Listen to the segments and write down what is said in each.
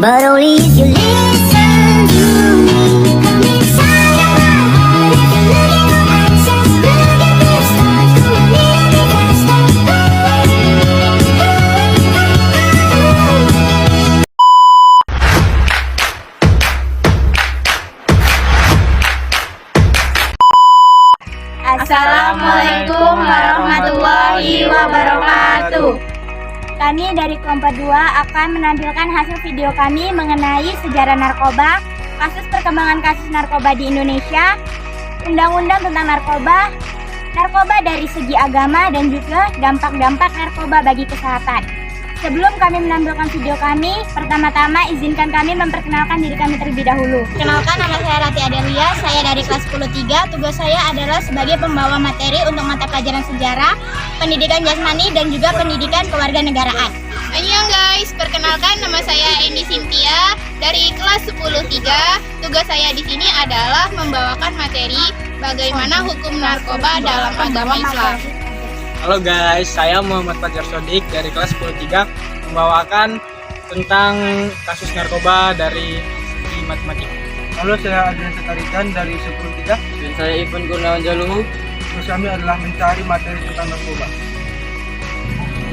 But only if you listen to me. Come inside of my heart. If you look at my actions, look at the stars. Do a little bit faster. Assalamualaikum warahmatullahi wabarakatuh. Kami dari kelompok 2 akan menampilkan hasil video kami mengenai sejarah narkoba, kasus perkembangan kasus narkoba di Indonesia, undang-undang tentang narkoba, narkoba dari segi agama, dan juga dampak-dampak narkoba bagi kesehatan. Sebelum kami menampilkan video kami, pertama-tama izinkan kami memperkenalkan diri kami terlebih dahulu. Kenalkan, nama saya Rati Adelia, saya dari kelas 10-3. Tugas saya adalah sebagai pembawa materi untuk mata pelajaran sejarah, pendidikan jasmani, dan juga pendidikan kewarganegaraan. Annyeong guys, perkenalkan nama saya Eni Cynthia dari kelas 10-3. Tugas saya di sini adalah membawakan materi bagaimana hukum narkoba dalam agama Islam. Halo guys, saya Muhammad Fajar Sodik dari kelas 10-3 membawakan tentang kasus narkoba dari segi matematika. Halo, saya Adrian Setarikan dari 10-3. Dan saya Ivan Kurniawan Jaluhu. Tugas kami adalah mencari materi tentang narkoba.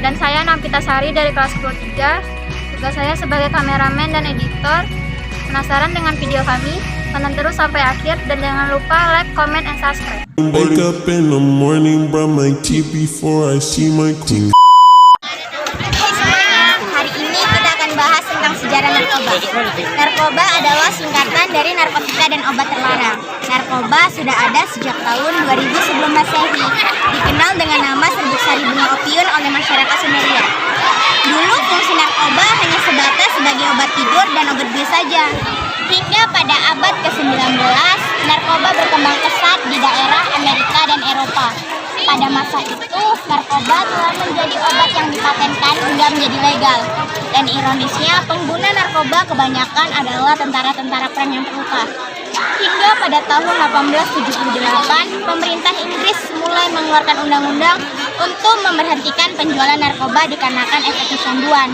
Dan saya Nampita Sari dari kelas 10-3. Tugas saya sebagai kameramen dan editor. Penasaran dengan video kami? Tonton terus sampai akhir dan jangan lupa like, comment, and subscribe. Wake up in the morning, brush my teeth before I see my queen. Hai semuanya, hari ini kita akan bahas tentang sejarah narkoba. Narkoba adalah singkatan dari narkotika dan obat terlarang. Narkoba sudah ada sejak tahun 2000 sebelum Masehi. Dikenal dengan nama serbuk sari bunga opium oleh masyarakat Sumeria. Dulu fungsi narkoba hanya sebatas sebagai obat tidur dan obat bius saja. Hingga pada abad ke-19, narkoba berkembang pesat di daerah Amerika dan Eropa. Pada masa itu, narkoba telah menjadi obat yang dipatenkan hingga menjadi legal. Dan ironisnya, pengguna narkoba kebanyakan adalah tentara-tentara perang yang terluka. Hingga pada tahun 1878, pemerintah Inggris mulai mengeluarkan undang-undang untuk memberhentikan penjualan narkoba dikarenakan efek kecanduan.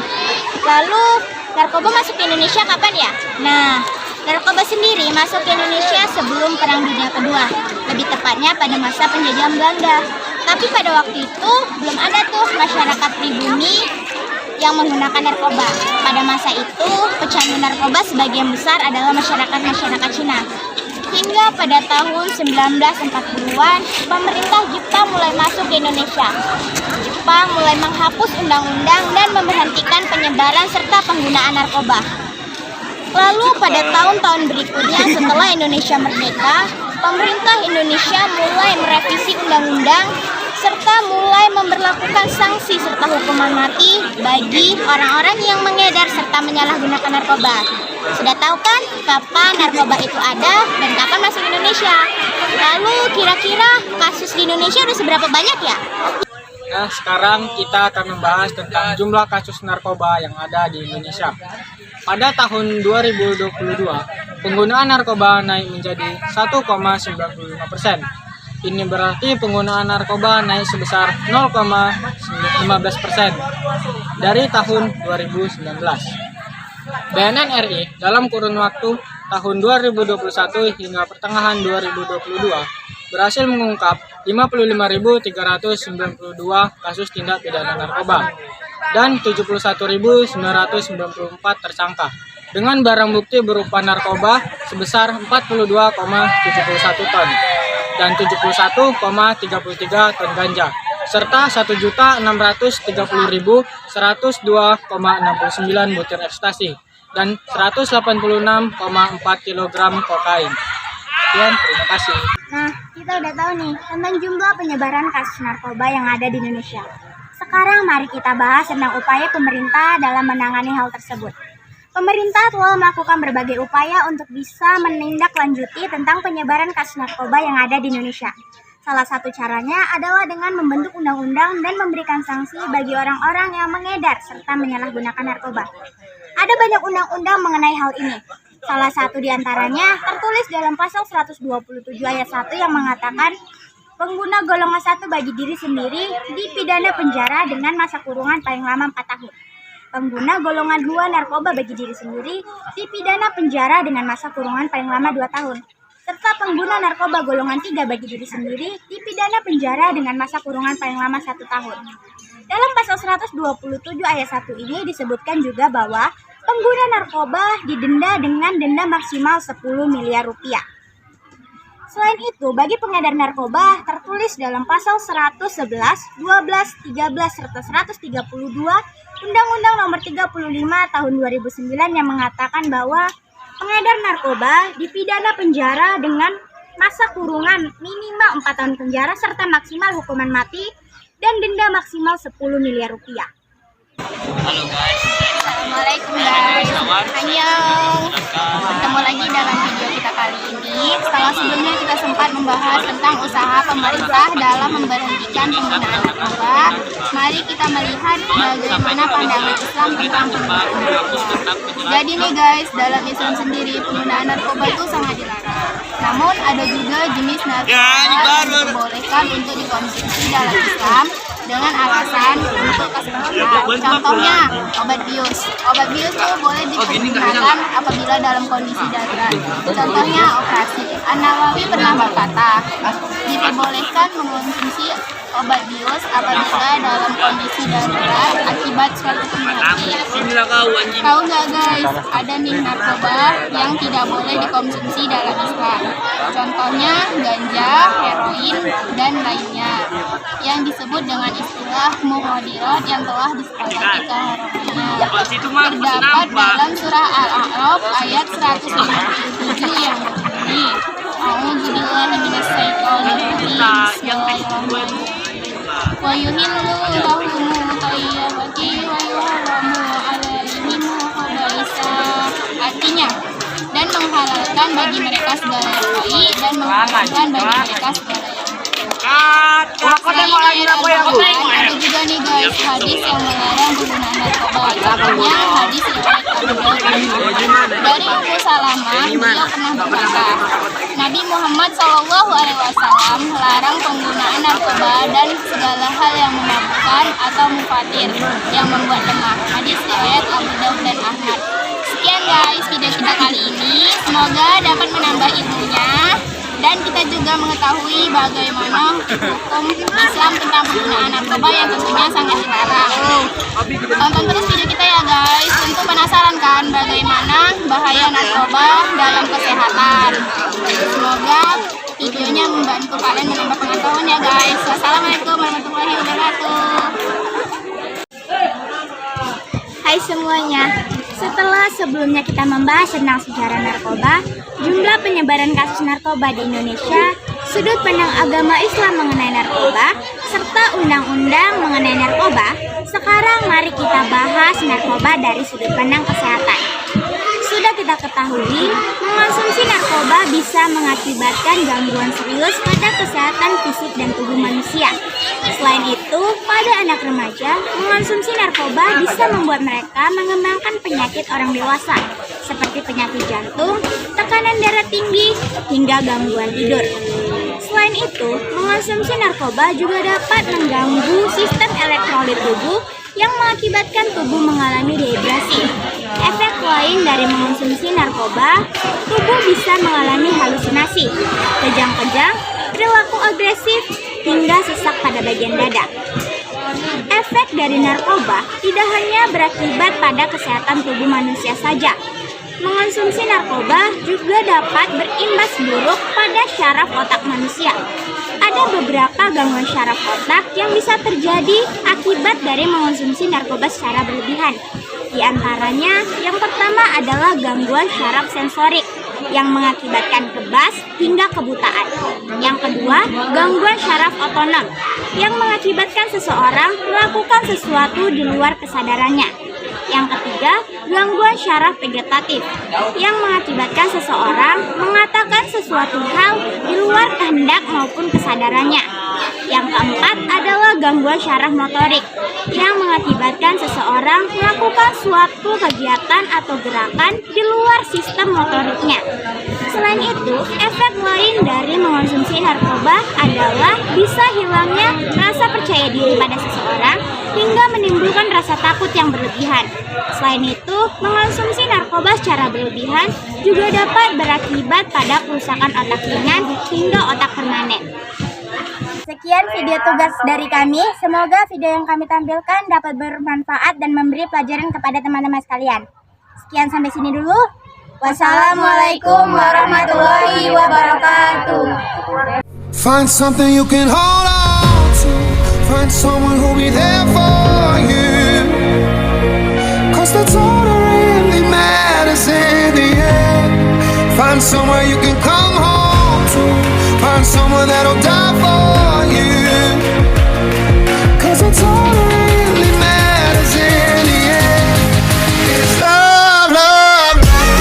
Lalu, narkoba masuk ke Indonesia kapan ya? Nah, narkoba sendiri masuk ke Indonesia sebelum Perang Dunia Kedua, lebih tepatnya pada masa penjajahan Belanda. Tapi pada waktu itu belum ada tuh masyarakat pribumi yang menggunakan narkoba. Pada masa itu pecandu narkoba sebagian besar adalah masyarakat Cina. Hingga pada tahun 1940-an, pemerintah Jepang mulai masuk ke Indonesia. Jepang mulai menghapus undang-undang dan memberhentikan penyebaran serta penggunaan narkoba. Lalu pada tahun-tahun berikutnya setelah Indonesia merdeka, pemerintah Indonesia mulai merevisi undang-undang serta mulai memberlakukan sanksi serta hukuman mati bagi orang-orang yang mengedar serta menyalahgunakan narkoba. Sudah tahu kan kapan narkoba itu ada dan kapan masuk Indonesia? Lalu kira-kira kasus di Indonesia udah seberapa banyak ya? Nah, sekarang kita akan membahas tentang jumlah kasus narkoba yang ada di Indonesia. Pada tahun 2022, penggunaan narkoba naik menjadi 1,95%. Ini berarti penggunaan narkoba naik sebesar 0,15% dari tahun 2019. BNN RI dalam kurun waktu tahun 2021 hingga pertengahan 2022 berhasil mengungkap 55.392 kasus tindak pidana narkoba dan 71.994 tersangka dengan barang bukti berupa narkoba sebesar 42,71 ton dan 71,33 ton ganja serta 1.630.102,69 butir ekstasi dan 186,4 kg kokain. Sekian, terima kasih. Nah, kita udah tahu nih tentang jumlah penyebaran kasus narkoba yang ada di Indonesia. Sekarang mari kita bahas tentang upaya pemerintah dalam menangani hal tersebut. Pemerintah telah melakukan berbagai upaya untuk bisa menindaklanjuti tentang penyebaran kasus narkoba yang ada di Indonesia. Salah satu caranya adalah dengan membentuk undang-undang dan memberikan sanksi bagi orang-orang yang mengedar serta menyalahgunakan narkoba. Ada banyak undang-undang mengenai hal ini. Salah satu di antaranya tertulis dalam pasal 127 ayat 1 yang mengatakan pengguna golongan 1 bagi diri sendiri dipidana penjara dengan masa kurungan paling lama 4 tahun. Pengguna golongan 2 narkoba bagi diri sendiri dipidana penjara dengan masa kurungan paling lama 2 tahun. Serta pengguna narkoba golongan 3 bagi diri sendiri dipidana penjara dengan masa kurungan paling lama 1 tahun. Dalam pasal 127 ayat 1 ini disebutkan juga bahwa pengguna narkoba didenda dengan denda maksimal 10 miliar rupiah. Selain itu, bagi pengedar narkoba tertulis dalam pasal 111, 12, 13, serta 132 Undang-Undang Nomor 35 Tahun 2009 yang mengatakan bahwa pengedar narkoba dipidana penjara dengan masa kurungan minimal 4 tahun penjara serta maksimal hukuman mati dan denda maksimal 10 miliar rupiah. Halo guys. Assalamualaikum guys. Annyeong. Bertemu lagi dalam video kita kali ini. Setelah sebelumnya kita sempat membahas tentang usaha pemerintah dalam memberhentikan penggunaan narkoba, mari kita melihat bagaimana pandangan Islam tentang penggunaan narkoba. Jadi nih guys, dalam Islam sendiri penggunaan narkoba itu sangat dilarang. Namun ada juga jenis narkoba yang diperbolehkan untuk dikonsumsi dalam Islam dengan alasan untuk kesehatan. Contohnya obat bius. Obat bius itu boleh digunakan apabila dalam kondisi darurat. Contohnya operasi. An-Nawawi pernah berkata, diperbolehkan mengonsumsi obat bius apabila dalam kondisi darurat akibat suatu penyakit. Tahu nggak guys, ada nih narkoba yang tidak boleh dikonsumsi dalam Islam. Contohnya ganja, heroin, dan lainnya yang disebut dengan istilah mukhadirat yang telah disepakati keharamannya. Terdapat dalam surah Al-A'raf ayat 157 yang berbunyi, A'udzubillahi minasyaitonirrajim. Wa yuhillu lahum thayyibati wa yuharramu 'alaihim khaba'isa. Artinya, dan menghalalkan bagi mereka segala yang baik dan mengharamkan bagi mereka segala yang buruk. Selain Al-Quran, ada juga nih guys hadis yang melarang penggunaan narkoba. Contohnya hadis riwayat Abu Daud. Dari Ummu Salamah, beliau pernah berkata, Nabi Muhammad SAW melarang penggunaan narkoba dan segala hal yang memabukkan atau mufatir yang membuat lemah. Hadis riwayat Abu Daud dan Ahmad. Sekian guys video kita kali ini. Semoga dapat menambah ilmunya dan kita juga mengetahui bagaimana hukum Islam tentang penggunaan narkoba yang tentunya sangat dilarang. Tonton terus video kita ya guys. Tentu penasaran kan bagaimana bahaya narkoba dalam kesehatan. Semoga videonya membantu kalian menambah pengetahuan ya guys. Wassalamualaikum warahmatullahi wabarakatuh. Hai semuanya, setelah sebelumnya kita membahas tentang sejarah narkoba, jumlah penyebaran kasus narkoba di Indonesia, sudut pandang agama Islam mengenai narkoba, serta undang-undang mengenai narkoba, sekarang mari kita bahas narkoba dari sudut pandang kesehatan. Sudah kita ketahui, mengonsumsi narkoba bisa mengakibatkan gangguan serius pada kesehatan fisik dan tubuh manusia. Selain itu, pada anak remaja, mengonsumsi narkoba bisa membuat mereka mengembangkan penyakit orang dewasa, seperti penyakit jantung, tekanan darah tinggi, hingga gangguan tidur. Selain itu, mengonsumsi narkoba juga dapat mengganggu sistem elektrolit tubuh yang mengakibatkan tubuh mengalami dehidrasi. Efek lain dari mengonsumsi narkoba, tubuh bisa mengalami halusinasi, kejang-kejang, perilaku agresif, hingga sesak pada bagian dada. Efek dari narkoba tidak hanya berakibat pada kesehatan tubuh manusia saja. Mengonsumsi narkoba juga dapat berimbas buruk pada syaraf otak manusia. Ada beberapa gangguan syaraf otak yang bisa terjadi akibat dari mengonsumsi narkoba secara berlebihan. Di antaranya, yang pertama adalah gangguan syaraf sensorik yang mengakibatkan kebas hingga kebutaan. Yang kedua, gangguan syaraf otonom yang mengakibatkan seseorang melakukan sesuatu di luar kesadarannya. Yang ketiga, gangguan syaraf vegetatif yang mengakibatkan seseorang mengatakan sesuatu hal di luar kehendak maupun kesadarannya. Yang keempat adalah gangguan syaraf motorik yang mengakibatkan seseorang melakukan suatu kegiatan atau gerakan di luar sistem motoriknya. Selain itu, efek lain dari mengonsumsi narkoba adalah bisa hilangnya rasa percaya diri pada seseorang hingga menimbulkan rasa takut yang berlebihan. Selain itu, mengonsumsi narkoba secara berlebihan juga dapat berakibat pada kerusakan otak ringan hingga otak permanen. Sekian video tugas dari kami. Semoga video yang kami tampilkan dapat bermanfaat dan memberi pelajaran kepada teman-teman sekalian. Sekian sampai sini dulu. Wassalamualaikum warahmatullahi wabarakatuh. Find something you can hold on to. Find someone who'll be there for you. 'Cause that's all that really matters in the end. Find somewhere you can come home to. Find someone that'll die for you. 'Cause that's all that really matters in the end. It's love, love, love.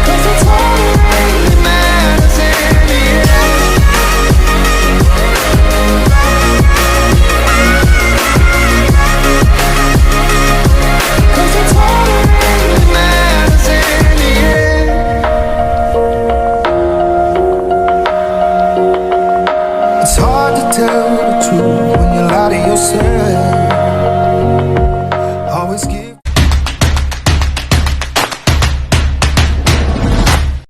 'Cause that's all that really matters in the end. 'Cause that's all that really matters in the end. It's hard to tell the truth when you lie to yourself.